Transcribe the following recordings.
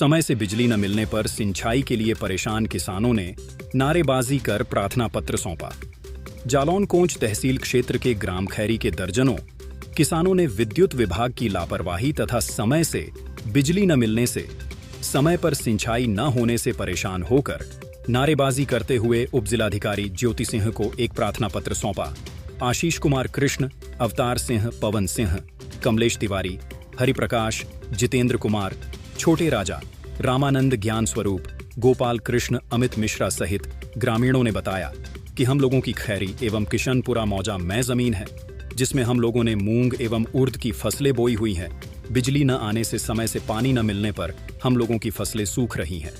समय से बिजली न मिलने पर सिंचाई के लिए परेशान किसानों ने नारेबाजी कर प्रार्थना पत्र सौंपा। जालौन कोंच तहसील क्षेत्र के ग्राम खैरी के दर्जनों किसानों ने विद्युत विभाग की लापरवाही तथा समय से बिजली न मिलने से समय पर सिंचाई न होने से परेशान होकर नारेबाजी करते हुए उपजिलाधिकारी ज्योति सिंह को एक प्रार्थना पत्र सौंपा। आशीष कुमार कृष्ण, अवतार सिंह, पवन सिंह, कमलेश तिवारी, हरिप्रकाश, जितेंद्र कुमार, छोटे राजा, रामानंद ज्ञान स्वरूप, गोपाल कृष्ण, अमित मिश्रा सहित ग्रामीणों ने बताया कि हम लोगों की खैरी एवं किशनपुरा मौजा में जमीन है जिसमें हम लोगों ने मूंग एवं उर्द की फसलें बोई हुई हैं। बिजली न आने से समय से पानी न मिलने पर हम लोगों की फसलें सूख रही हैं।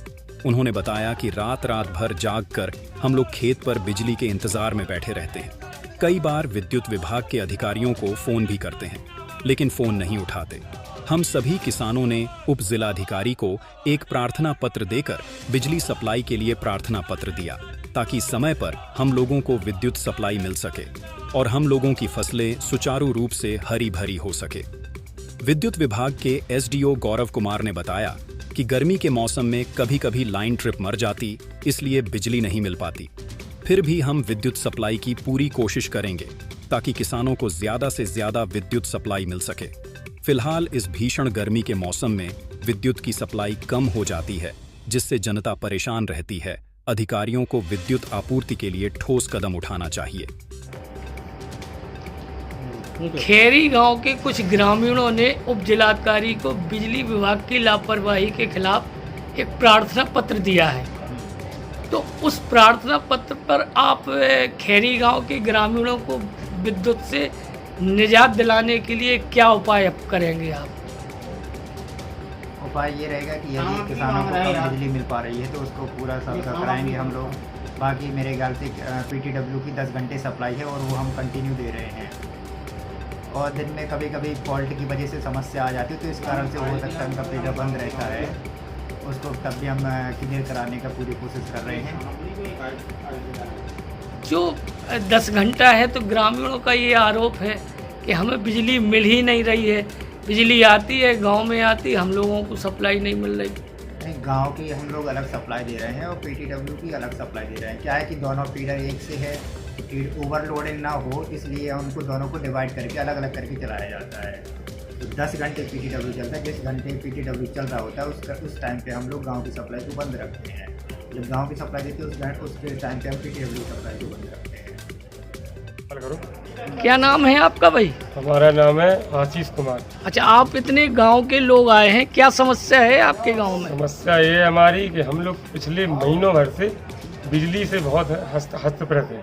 उन्होंने बताया कि रात भर जाग कर हम लोग खेत पर बिजली के इंतजार में बैठे रहते हैं। कई बार विद्युत विभाग के अधिकारियों को फोन भी करते हैं लेकिन फोन नहीं उठाते। हम सभी किसानों ने उप जिलाधिकारी को एक प्रार्थना पत्र देकर बिजली सप्लाई के लिए प्रार्थना पत्र दिया ताकि समय पर हम लोगों को विद्युत सप्लाई मिल सके और हम लोगों की फसलें सुचारू रूप से हरी भरी हो सके। विद्युत विभाग के एसडीओ गौरव कुमार ने बताया कि गर्मी के मौसम में कभी कभी लाइन ट्रिप मर जाती, इसलिए बिजली नहीं मिल पाती। फिर भी हम विद्युत सप्लाई की पूरी कोशिश करेंगे ताकि किसानों को ज्यादा से ज्यादा विद्युत सप्लाई मिल सके। फिलहाल इस भीषण गर्मी के मौसम में विद्युत की सप्लाई कम हो जाती है जिससे जनता परेशान रहती है। अधिकारियों को विद्युत आपूर्ति के लिए ठोस कदम उठाना चाहिए। खैरी गांव के कुछ ग्रामीणों ने उप जिलाधिकारी को बिजली विभाग की लापरवाही के खिलाफ एक प्रार्थना पत्र दिया है। तो उस प्रार्थना पत्र पर आप खैरी गांव के ग्रामीणों को विद्युत से निजात दिलाने के लिए क्या उपाय करेंगे आप? उपाय ये रहेगा कि यदि किसानों को कम बिजली मिल पा रही है तो उसको पूरा सबका कराएंगे हम लोग। बाकी मेरे ख्याल से पीटीडब्ल्यू की 10 घंटे सप्लाई है और वो हम कंटिन्यू दे रहे हैं। और दिन में कभी कभी फॉल्ट की वजह से समस्या आ जाती है तो इस कारण से हो सकता है उनका फीडर बंद रहता है, उसको तब भी हम क्लियर कराने का पूरी कोशिश कर रहे हैं। जो 10 घंटा है तो ग्रामीणों का ये आरोप है कि हमें बिजली मिल ही नहीं रही है। बिजली आती है, गांव में आती, हम लोगों को सप्लाई नहीं मिल रही। नहीं, गांव की हम लोग अलग सप्लाई दे रहे हैं और पीटीडब्ल्यू की अलग सप्लाई दे रहे हैं। क्या है कि दोनों फीडर एक से है, ओवरलोडिंग ना हो इसलिए उनको दोनों को डिवाइड करके अलग अलग करके चलाया जाता है। तो 10 घंटे पीटीडब्ल्यू चलता है, जिस घंटे पीटीडब्ल्यू चल रहा होता है उस टाइम पे हम लोग गांव की सप्लाई को बंद रखते हैं। जब गांव की सप्लाई देते हैं उसके टाइम पे हम पीटीडब्ल्यू सप्लाई को बंद रखते हैं। क्या नाम है आपका भाई? हमारा नाम है आशीष कुमार। अच्छा, आप इतने गांव के लोग आए हैं, क्या समस्या है आपके गांव में? समस्या ये है हमारी कि हम लोग पिछले महीनों भर से बिजली से बहुत हस्तप्रत हैं,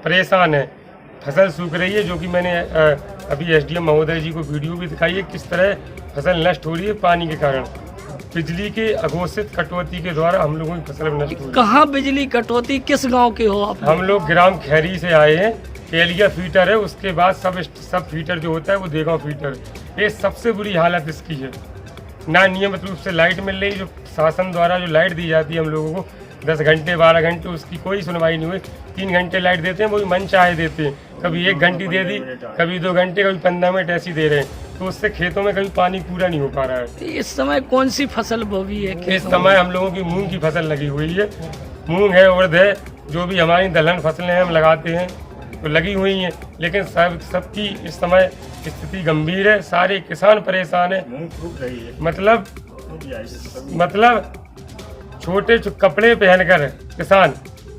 परेशान है। फसल सूख रही है, जो कि मैंने अभी एसडीएम महोदय जी को वीडियो भी दिखाई है किस तरह फसल नष्ट हो रही है पानी के कारण। बिजली के अघोषित कटौती के द्वारा हम लोगों की फसल नष्ट हो रही है। कहाँ बिजली कटौती, किस गाँव के हो आप? हम लोग ग्राम खैरी से आए हैं। केलिया फीटर है, उसके बाद सब फीटर जो होता है वो देगांव फीटर। ये सबसे बुरी हालत इसकी है। ना नियमित रूप से लाइट मिल रही, जो शासन द्वारा जो लाइट दी जाती है हम लोगों को 10 घंटे 12 घंटे, उसकी कोई सुनवाई नहीं हुई। 3 घंटे लाइट देते हैं, वो भी मन चाहे देते हैं। कभी 1 घंटे दे दी, कभी 2 घंटे, कभी 15 मिनट ऐसी दे रहे हैं। तो उससे खेतों में कभी पानी पूरा नहीं हो पा रहा है। इस समय कौन सी फसल बोई है? इस समय हम लोगों की मूंग की फसल लगी हुई है। मूंग है, उड़द है, जो भी हमारी दलहन फसलें हैं हम लगाते हैं तो लगी हुई हैं। लेकिन सबकी इस समय स्थिति गंभीर है, सारे किसान परेशान है। मतलब छोटे कपड़े पहनकर किसान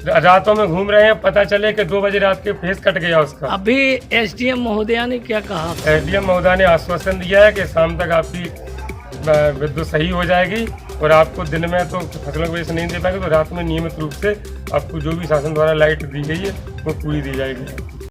रातों में घूम रहे हैं। पता चले कि 2 बजे रात के फेस कट गया उसका। अभी एसडीएम महोदया ने क्या कहा? एसडीएम महोदया ने आश्वासन दिया है कि शाम तक आपकी विद्युत सही हो जाएगी और आपको दिन में तो फसलों की वजह से नहीं दे पाएंगे तो रात में नियमित रूप से आपको जो भी शासन द्वारा लाइट दी गई है वो पूरी दी जाएगी।